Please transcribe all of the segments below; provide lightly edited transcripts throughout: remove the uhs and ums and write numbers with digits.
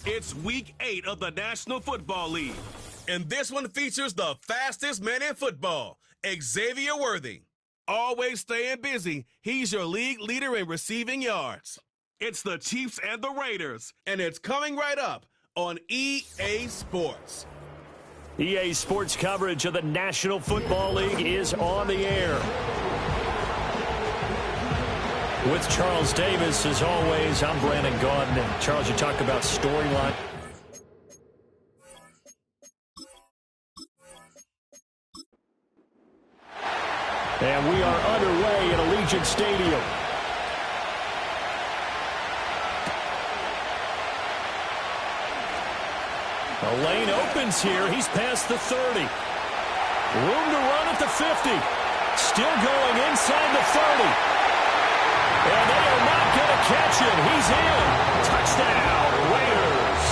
It's Week 8 of the National Football League. And this one features the fastest man in football, Xavier Worthy. Always staying busy, he's your league leader in receiving yards. It's the Chiefs and the Raiders, and it's coming right up on EA Sports. EA Sports coverage of the National Football League is on the air. With Charles Davis, as always, I'm Brandon Gaudin. And Charles, you talk about storyline. And we are underway at Allegiant Stadium. The lane opens here. He's past the 30. Room to run at the 50. Still going inside the 30. And they are not going to catch him. He's in. Touchdown, Raiders.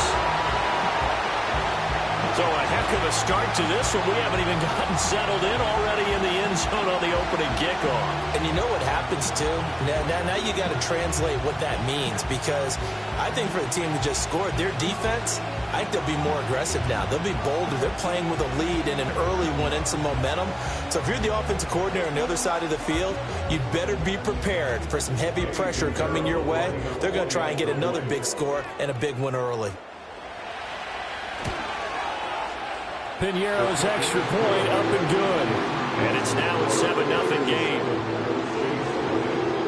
So a heck of a start to this one. We haven't even gotten settled in already in the end zone on the opening kickoff. And you know what happens, too? Now you got to translate what that means, because I think for the team that just scored, their defense, I think they'll be more aggressive now. They'll be bolder. They're playing with a lead and an early one and some momentum. So if you're the offensive coordinator on the other side of the field, you'd better be prepared for some heavy pressure coming your way. They're going to try and get another big score and a big one early. Piñeiro's extra point up and good. And it's now a 7-0 game.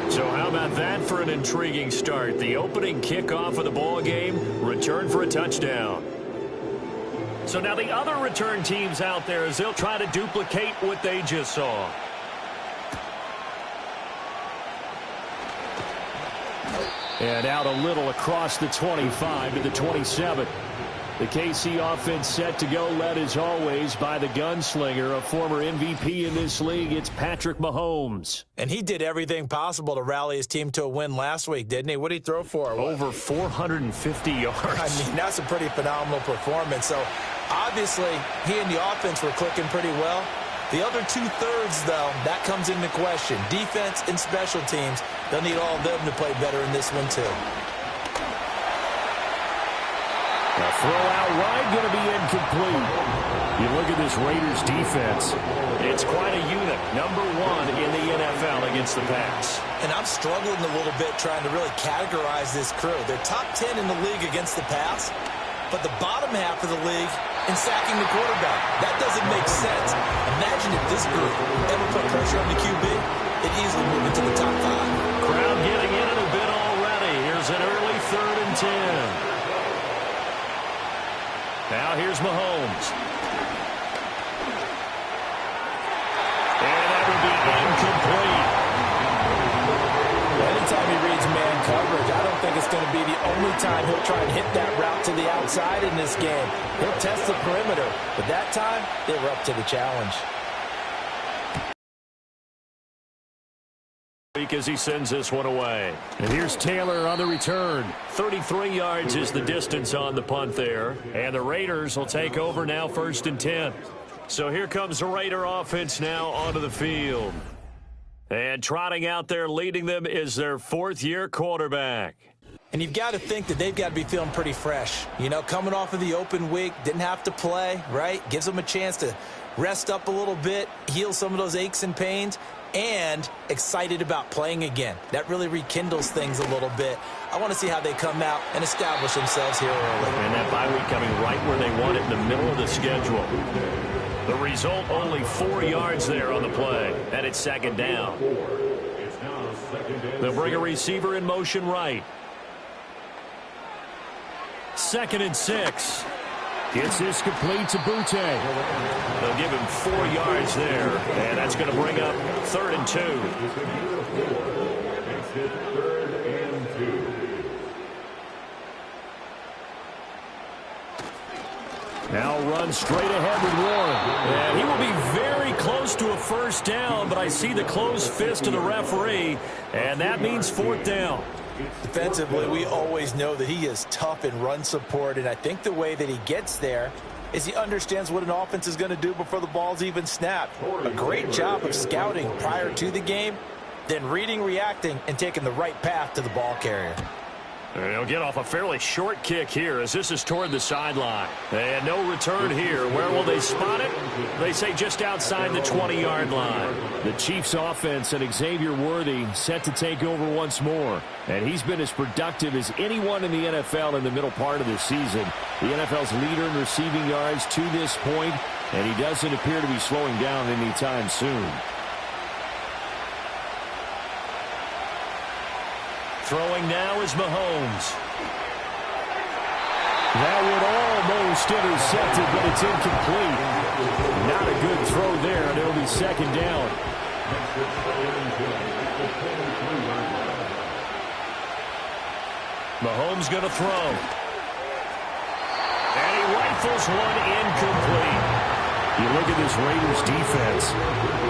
So how about that for an intriguing start? The opening kickoff of the ball game, return for a touchdown. So now the other return teams out there, as they'll try to duplicate what they just saw. And out a little across the 25 to the 27. The KC offense set to go, led as always by the gunslinger, a former MVP in this league. It's Patrick Mahomes. And he did everything possible to rally his team to a win last week, didn't he? What did he throw for? Over 450 yards. I mean, that's a pretty phenomenal performance. So, obviously, he and the offense were clicking pretty well. The other two-thirds, though, that comes into question. Defense and special teams, they'll need all of them to play better in this one, too. A throw out wide, going to be incomplete. You look at this Raiders defense. It's quite a unit. Number 1 in the NFL against the pass. And I'm struggling a little bit trying to really categorize this crew. They're top 10 in the league against the pass, but the bottom half of the league in sacking the quarterback. That doesn't make sense. Imagine if this group ever put pressure on the QB, it easily move into the top 5. Crowd getting in it a bit already. Here's an early 3rd and 10. Now here's Mahomes. And that would be incomplete. Anytime he reads man coverage, I don't think it's going to be the only time he'll try and hit that route to the outside in this game. He'll test the perimeter, but that time, they were up to the challenge. As he sends this one away. And here's Taylor on the return. 33 yards is the distance on the punt there. And the Raiders will take over now, 1st and 10. So here comes the Raider offense now onto the field. And trotting out there leading them is their 4th-year quarterback. And you've got to think that they've got to be feeling pretty fresh. You know, coming off of the open week, didn't have to play, right? Gives them a chance to rest up a little bit, heal some of those aches and pains, and excited about playing again. That really rekindles things a little bit. I want to see how they come out and establish themselves here early. And that bye week coming right where they want it, in the middle of the schedule. The result, only 4 yards there on the play. And it's 2nd down. They'll bring a receiver in motion right. 2nd and 6. Gets this complete to Butte. They'll give him 4 yards there, and that's going to bring up 3rd and 2. Now run straight ahead with Warren. And he will be very close to a 1st down, but I see the closed fist of the referee, and that means 4th down. Defensively, we always know that he is tough in run support, and I think the way that he gets there is he understands what an offense is going to do before the ball's even snapped. A great job of scouting prior to the game, then reading, reacting, and taking the right path to the ball carrier. He'll get off a fairly short kick here as this is toward the sideline. And no return here. Where will they spot it? They say just outside the 20-yard line. The Chiefs offense and Xavier Worthy set to take over once more. And he's been as productive as anyone in the NFL in the middle part of the season. The NFL's leader in receiving yards to this point, and he doesn't appear to be slowing down anytime soon. Throwing now is Mahomes. That would almost intercept it, but it's incomplete. Not a good throw there, and it'll be second down. Mahomes going to throw. And he rifles one incomplete. You look at this Raiders defense.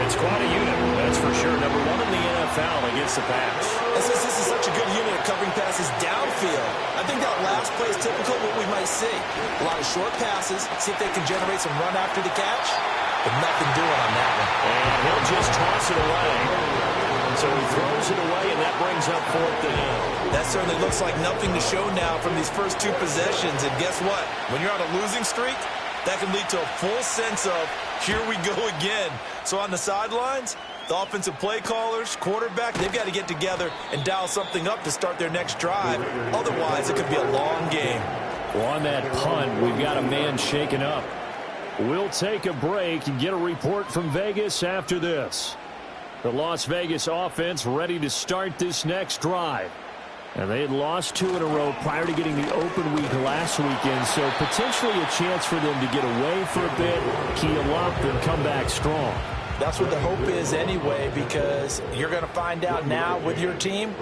It's quite a unit, that's for sure. Number one in the NFL against the pass. This is such a good unit of covering passes downfield. I think that last play is typical of what we might see. A lot of short passes, see if they can generate some run after the catch, but nothing doing on that one. And he'll just toss it away. So he throws it away, and that brings up fourth down. That certainly looks like nothing to show now from these first two possessions. And guess what? When you're on a losing streak, that can lead to a full sense of, here we go again. So on the sidelines, the offensive play callers, quarterback, they've got to get together and dial something up to start their next drive. Otherwise, it could be a long game. Well, on that punt, we've got a man shaken up. We'll take a break and get a report from Vegas after this. The Las Vegas offense ready to start this next drive. And they had lost 2 in a row prior to getting the open week last weekend, so potentially a chance for them to get away for a bit, keel up, and come back strong. That's what the hope is anyway, because you're going to find out now with your team,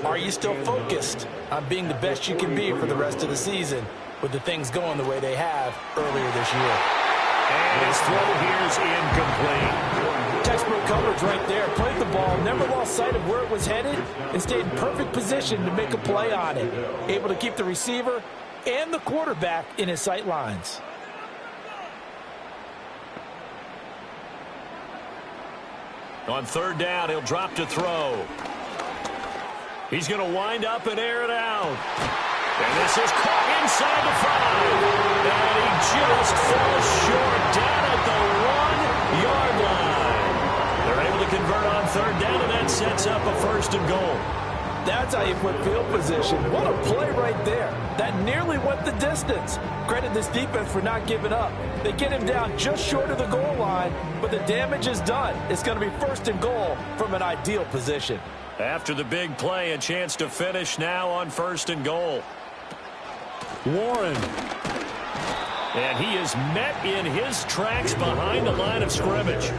are you still focused on being the best you can be for the rest of the season with the things going the way they have earlier this year? And his throw here is incomplete. Textbook coverage right there. Played the ball, never lost sight of where it was headed, and stayed in perfect position to make a play on it. Able to keep the receiver and the quarterback in his sight lines. On third down, he'll drop to throw. He's going to wind up and air it out. And this is caught inside the 5. And he just falls short down at the 1-yard line. They're able to convert on third down, and that sets up a first and goal. That's how you put field position. What a play right there. That nearly went the distance. Credit this defense for not giving up. They get him down just short of the goal line, but the damage is done. It's going to be first and goal from an ideal position. After the big play, a chance to finish now on first and goal. Warren. And he is met in his tracks behind the line of scrimmage.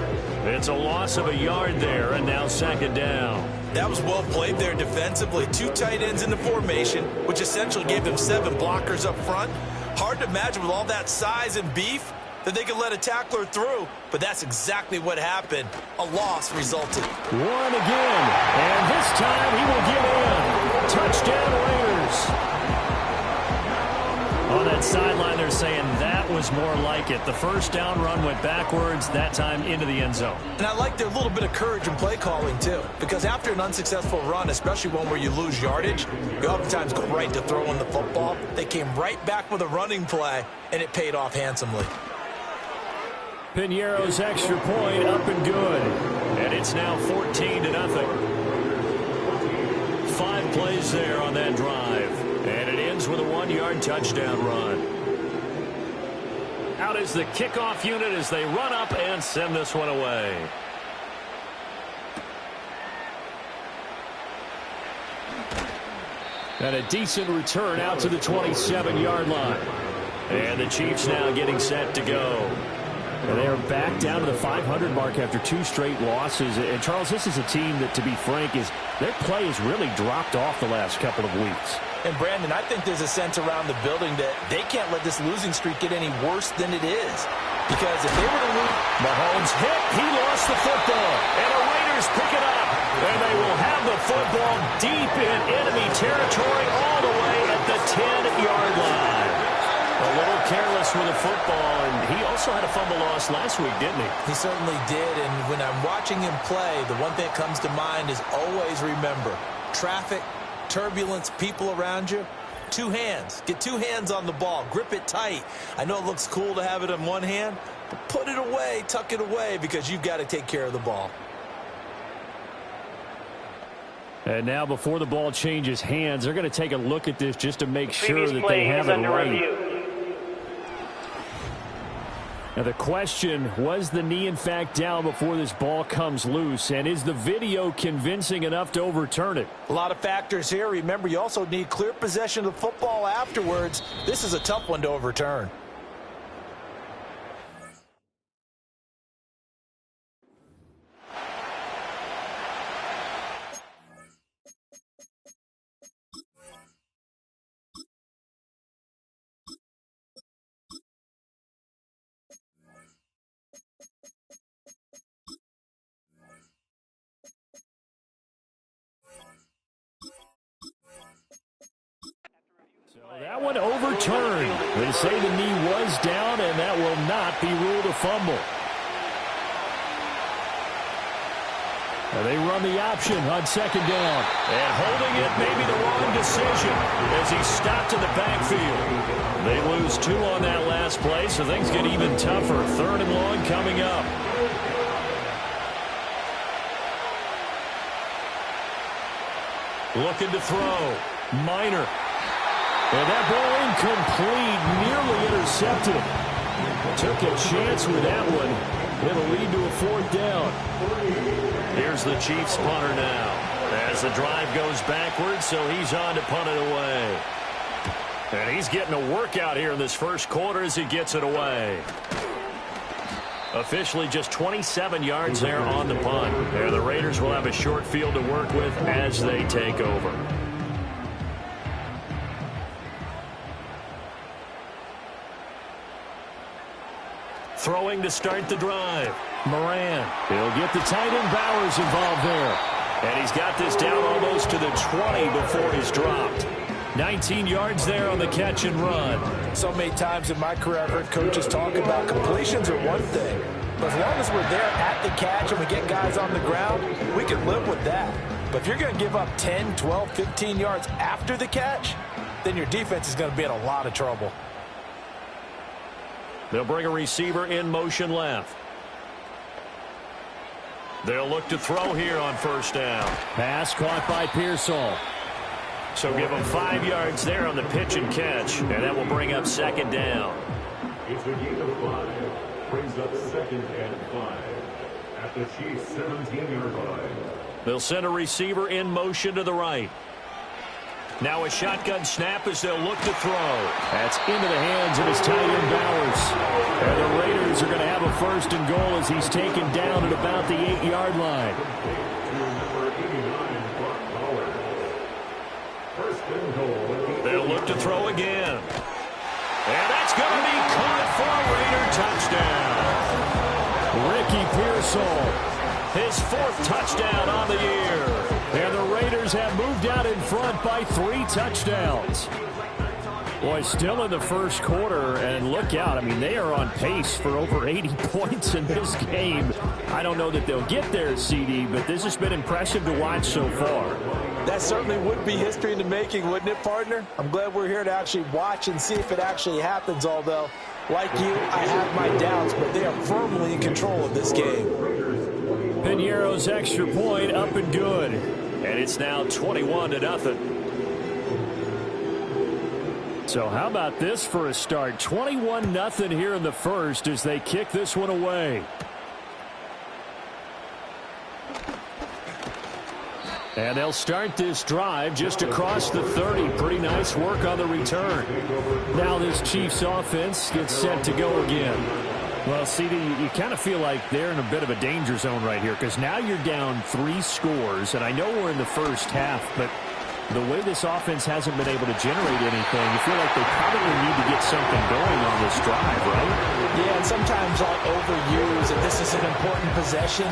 It's a loss of a yard there, and now second down. That was well played there defensively. 2 tight ends in the formation, which essentially gave them 7 blockers up front. Hard to imagine with all that size and beef that they could let a tackler through, but that's exactly what happened. A loss resulted. Warren again, and this time he will get in. Touchdown Raiders. On that sideline, they're saying that was more like it. The first down run went backwards, that time into the end zone. And I like their little bit of courage in play calling, too. Because after an unsuccessful run, especially one where you lose yardage, you oftentimes go right to throwing the football. They came right back with a running play, and it paid off handsomely. Piñeiro's extra point up and good. And it's now 14-0. 5 plays there on that drive. And it ends with a 1-yard touchdown run. Out is the kickoff unit as they run up and send this one away. And a decent return out to the 27-yard line. And the Chiefs now getting set to go. And they are back down to the 500 mark after 2 straight losses. And, Charles, this is a team that, to be frank, their play has really dropped off the last couple of weeks. And, Brandon, I think there's a sense around the building that they can't let this losing streak get any worse than it is. Because if they were to lose... Mahomes hit. He lost the football. And the Raiders pick it up. And they will have the football deep in enemy territory all the way at the 10-yard line. A little careless with the football, and he also had a fumble loss last week, didn't he? He certainly did, and when I'm watching him play, the one thing that comes to mind is always remember, traffic, turbulence, people around you, two hands. Get two hands on the ball. Grip it tight. I know it looks cool to have it in one hand, but put it away, tuck it away, because you've got to take care of the ball. And now before the ball changes hands, they're going to take a look at this just to make sure that they have it right. Now the question, was the knee in fact down before this ball comes loose? And is the video convincing enough to overturn it? A lot of factors here. Remember, you also need clear possession of the football afterwards. This is a tough one to overturn. That one overturned. They say the knee was down, and that will not be ruled a fumble. They run the option on second down. And holding it may be the wrong decision as he stopped in the backfield. They lose 2 on that last play, so things get even tougher. 3rd and long coming up. Looking to throw. Minor. And that ball incomplete, nearly intercepted. Took a chance with that one. It'll lead to a 4th down. Here's the Chiefs punter now. As the drive goes backwards, so he's on to punt it away. And he's getting a workout here in this first quarter as he gets it away. Officially just 27 yards there on the punt. There, the Raiders will have a short field to work with as they take over. Throwing to start the drive. Moran. He'll get the tight end Bowers involved there. And he's got this down almost to the 20 before he's dropped. 19 yards there on the catch and run. So many times in my career I've heard coaches talk about completions are one thing. But as long as we're there at the catch and we get guys on the ground, we can live with that. But if you're going to give up 10, 12, 15 yards after the catch, then your defense is going to be in a lot of trouble. They'll bring a receiver in motion left. They'll look to throw here on first down. Pass caught by Pearsall. So give them 5 yards there on the pitch and catch, and that will bring up second down. It's a gain of 5. Brings up 2nd and 5 at the Chiefs' 17-yard line. They'll send a receiver in motion to the right. Now a shotgun snap as they'll look to throw. That's into the hands of his tight end Bowers. And the Raiders are going to have a 1st and goal as he's taken down at about the 8-yard line. They'll look to throw again. And that's going to be caught for a Raider touchdown. Ricky Pearsall. His 4th touchdown on the year. And the Raiders have moved out in front by 3 touchdowns. Boy, still in the first quarter, and look out. I mean, they are on pace for over 80 points in this game. I don't know that they'll get there, CD, but this has been impressive to watch so far. That certainly would be history in the making, wouldn't it, partner? I'm glad we're here to actually watch and see if it actually happens, although, like you, I have my doubts, but they are firmly in control of this game. Piñeiro's extra point up and good. And it's now 21-0. So how about this for a start? 21-0 here in the first as they kick this one away. And they'll start this drive just across the 30. Pretty nice work on the return. Now this Chiefs offense gets set to go again. Well, CD, you kind of feel like they're in a bit of a danger zone right here because now you're down 3 scores, and I know we're in the first half, but the way this offense hasn't been able to generate anything, you feel like they probably need to get something going on this drive, right? Yeah, and sometimes I'll overuse that this is an important possession,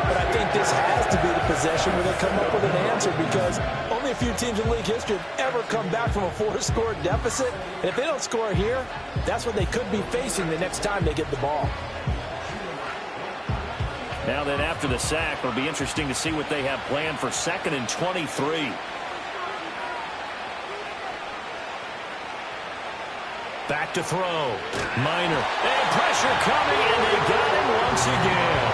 but I think this has to be the possession where they come up with an answer because only a few teams in league history have ever come back from a 4-score deficit. And if they don't score here, that's what they could be facing the next time they get the ball. Now then, after the sack, it'll be interesting to see what they have planned for 2nd and 23. Back to throw. Minor. And pressure coming, and they got him once again.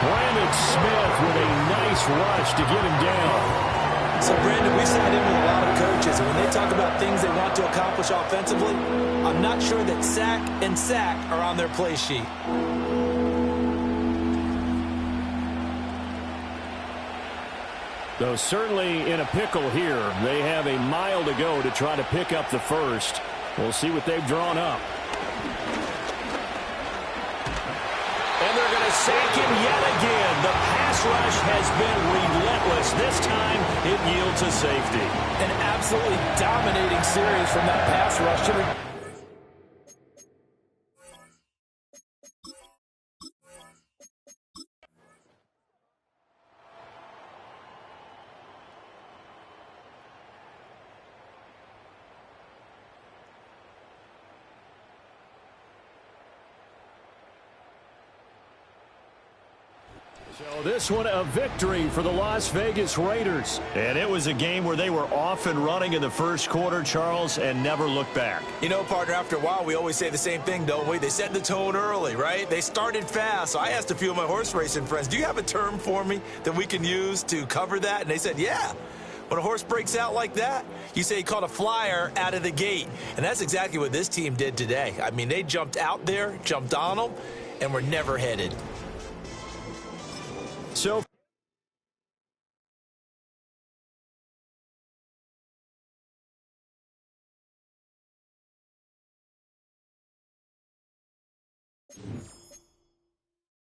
Brandon Smith with a nice rush to get him down. So, Brandon, we sat in with a lot of coaches, and when they talk about things they want to accomplish offensively, I'm not sure that sack and sack are on their play sheet. Though certainly in a pickle here. They have a mile to go to try to pick up the first. We'll see what they've drawn up. And they're going to sack him yet again. The pass rush has been relentless. This time it yields a safety. An absolutely dominating series from that pass rush. So this one a victory for the Las Vegas Raiders. And it was a game where they were off and running in the first quarter, Charles, and never looked back. You know, partner, after a while, we always say the same thing, don't we? They set the tone early, right? They started fast. So I asked a few of my horse racing friends, do you have a term for me that we can use to cover that? And they said, yeah. When a horse breaks out like that, you say he caught a flyer out of the gate. And that's exactly what this team did today. I mean, they jumped out there, jumped on them, and were never headed. So